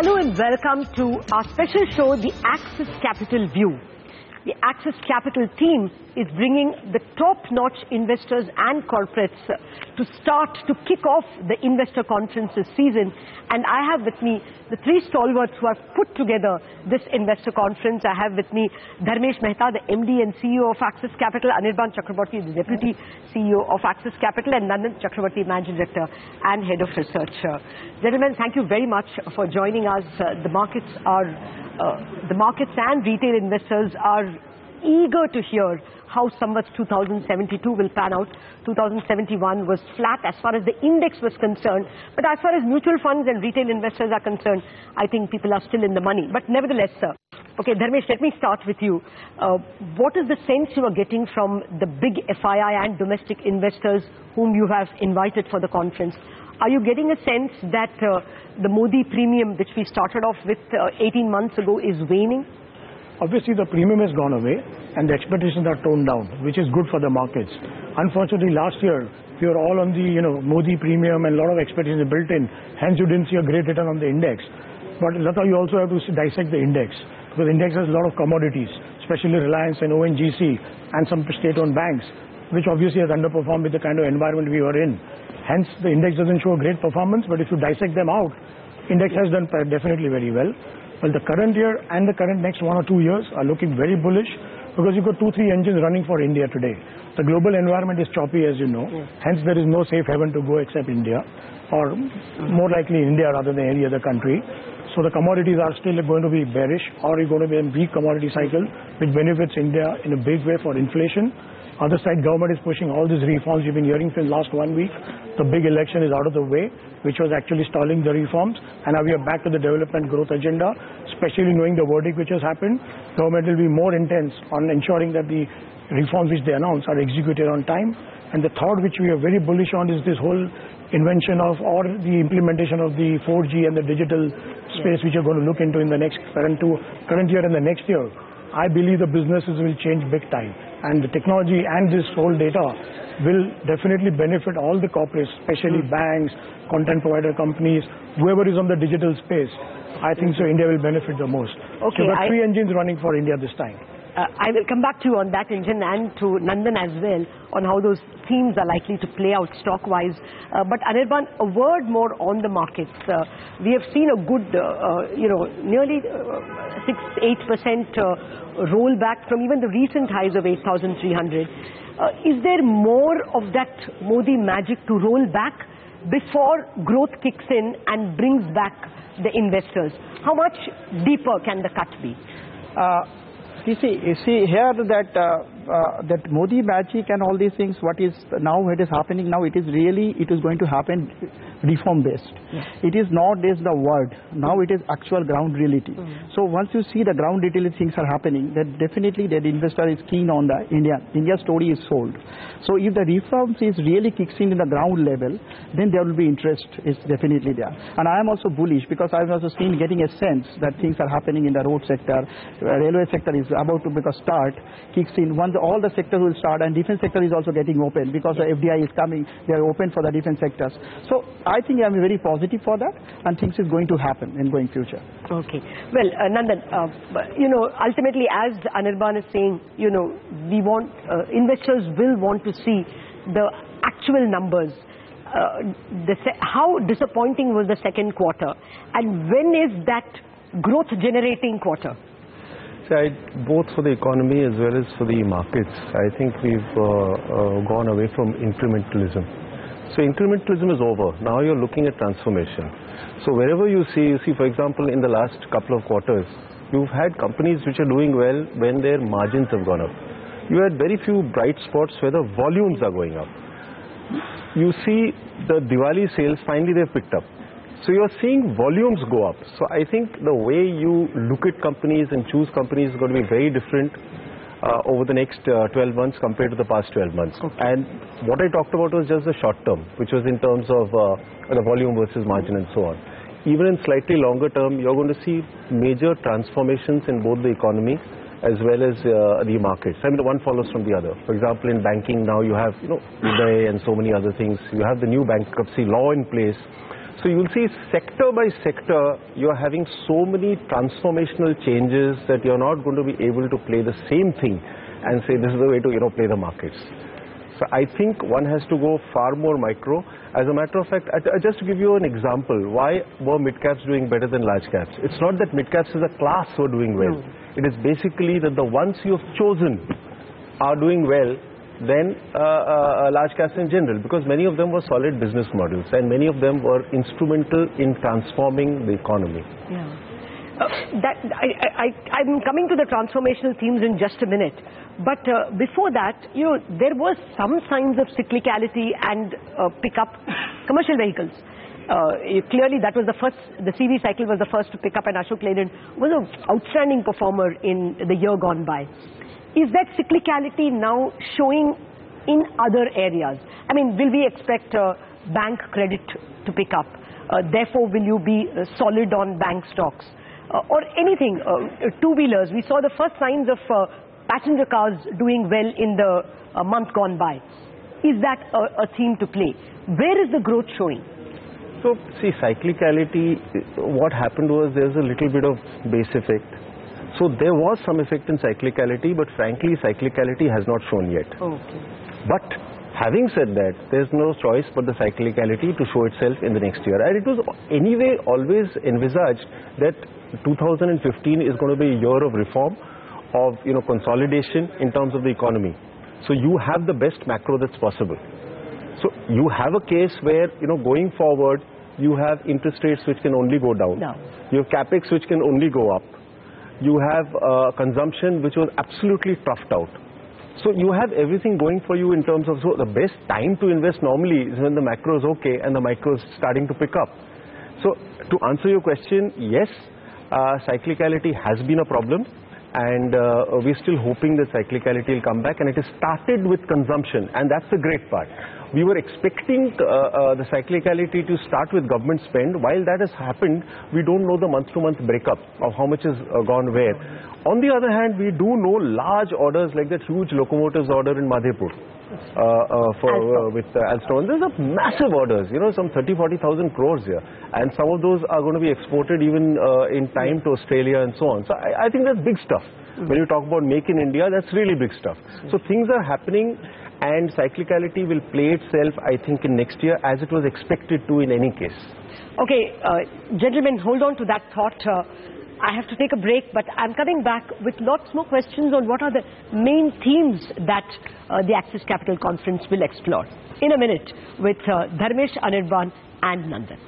Hello and welcome to our special show, The Axis Capital View. The Axis Capital team is bringing the top-notch investors and corporates to kick off the investor conferences season. And I have with me the three stalwarts who have put together this investor conference. I have with me Dharmesh Mehta, the MD and CEO of Axis Capital, Anirban Chakraborty, the Deputy CEO of Axis Capital, and Nandan Chakraborty, Managing Director and Head of Research. Gentlemen, thank you very much for joining us. The markets and retail investors are eager to hear how Samvat 2072 will pan out. 2071 was flat as far as the index was concerned, but as far as mutual funds and retail investors are concerned, I think people are still in the money. But nevertheless, sir, okay, Dharmesh, let me start with you. What is the sense you are getting from the big FII and domestic investors whom you have invited for the conference? Are you getting a sense that the Modi premium, which we started off with 18 months ago, is waning? Obviously, the premium has gone away and the expectations are toned down, which is good for the markets. Unfortunately, last year, we were all on the Modi premium and a lot of expectations built in. Hence, you didn't see a great return on the index. But Latha, you also have to dissect the index, because the index has a lot of commodities, especially Reliance and ONGC and some state-owned banks, which obviously has underperformed with the kind of environment we were in. Hence, the index doesn't show a great performance, but if you dissect them out, index has done definitely very well. Well, the current year and the current next 1 or 2 years are looking very bullish, because you've got 2-3 engines running for India today. The global environment is choppy, as you know. Hence, there is no safe haven to go except India, or more likely India rather than any other country. So the commodities are still going to be bearish, or you're going to be in a weak commodity cycle, which benefits India in a big way for inflation. Other side, government is pushing all these reforms you've been hearing for the last 1 week. The big election is out of the way, which was actually stalling the reforms. And now we are back to the development growth agenda, especially knowing the verdict which has happened. Government will be more intense on ensuring that the reforms which they announce are executed on time. And the third, which we are very bullish on, is this whole invention of, or the implementation of the 4G and the digital space, which are going to look into in the next current year and the next year. I believe the businesses will change big time, and the technology and this whole data will definitely benefit all the corporates, especially banks, content provider companies, whoever is on the digital space. I think so India will benefit the most. Okay, so there are 3 engines running for India this time. I will come back to you on that engine and to Nandan as well on how those themes are likely to play out stock-wise. But Anirban, a word more on the markets. We have seen a good, nearly 6-8% rollback from even the recent highs of 8,300. Is there more of that Modi magic to roll back before growth kicks in and brings back the investors? How much deeper can the cut be? You see here that Modi magic and all these things, what is happening now, it is going to happen reform based. It is not just the word. Now it is actual ground reality. So once you see the ground reality things are happening, then definitely that investor is keen on the India story is sold. So if the reforms is really kicks in the ground level, then there will be interest is definitely there. And I am also bullish, because I am also getting a sense that things are happening in the road sector, railway sector is about to start, kicks in. Once all the sectors will start, and defense sector is also getting open, because the FDI is coming, they are open for the defense sectors. So I think I am very positive for that, and things is going to happen in going future. Okay. Well, Nandan, ultimately, as Anirban is saying, we want, investors will want to see the actual numbers. How disappointing was the second quarter, and when is that growth generating quarter? Both for the economy as well as for the markets, I think we've gone away from incrementalism. So incrementalism is over. Now you're looking at transformation. So wherever you see, for example, in the last couple of quarters, you've had companies which are doing well when their margins have gone up. You had very few bright spots where the volumes are going up. You see the Diwali sales, finally they've picked up. So you're seeing volumes go up. So I think the way you look at companies and choose companies is going to be very different over the next 12 months compared to the past 12 months. Okay. And what I talked about was just the short term, which was in terms of the volume versus margin and so on. Even in slightly longer term, you're going to see major transformations in both the economy as well as the markets. I mean, one follows from the other. For example, in banking now you have, MUMBAI and so many other things. You have the new bankruptcy law in place. So you'll see sector by sector, you're having so many transformational changes that you're not going to be able to play the same thing and say this is the way to, play the markets. So I think one has to go far more micro. As a matter of fact, just to give you an example, why were mid-caps doing better than large caps? It's not that mid-caps as a class were doing well. It is basically that the ones you have chosen are doing well than large caps in general, because many of them were solid business models and many of them were instrumental in transforming the economy. Yeah. I'm coming to the transformational themes in just a minute. But before that, there were some signs of cyclicality and pickup commercial vehicles. Clearly, that was the first, the CV cycle was the first to pick up, and Ashok Leyland was an outstanding performer in the year gone by. Is that cyclicality now showing in other areas? I mean, will we expect bank credit to pick up? Therefore, will you be solid on bank stocks? Or anything, two-wheelers? We saw the first signs of passenger cars doing well in the month gone by. Is that a theme to play? Where is the growth showing? So, see, cyclicality, what happened was there's a little bit of base effect. So there was some effect in cyclicality, but frankly, cyclicality has not shown yet. Okay. But having said that, there's no choice but the cyclicality to show itself in the next year. And it was anyway always envisaged that 2015 is going to be a year of reform, of consolidation in terms of the economy. So you have the best macro that's possible. So you have a case where going forward you have interest rates which can only go down. No. You have capex which can only go up. You have consumption which was absolutely toughed out. So you have everything going for you in terms of, so the best time to invest normally is when the macro is okay and the micro is starting to pick up. So to answer your question, yes, cyclicality has been a problem, and we're still hoping that cyclicality will come back, and it has started with consumption, and that's the great part. We were expecting the cyclicality to start with government spend. While that has happened, we don't know the month-to-month breakup of how much has gone where. On the other hand, we do know large orders like that huge locomotives order in Madhepur with Alstom. There's a massive orders, some 30,000-40,000 crores here. And some of those are going to be exported even in time to Australia and so on. So I think that's big stuff. When you talk about Make in India, that's really big stuff. So things are happening, and cyclicality will play itself, I think, in next year as it was expected to in any case. Okay, gentlemen, hold on to that thought. I have to take a break, but I'm coming back with lots more questions on what are the main themes that the Axis Capital Conference will explore. In a minute with Dharmesh, Anirban and Nandan.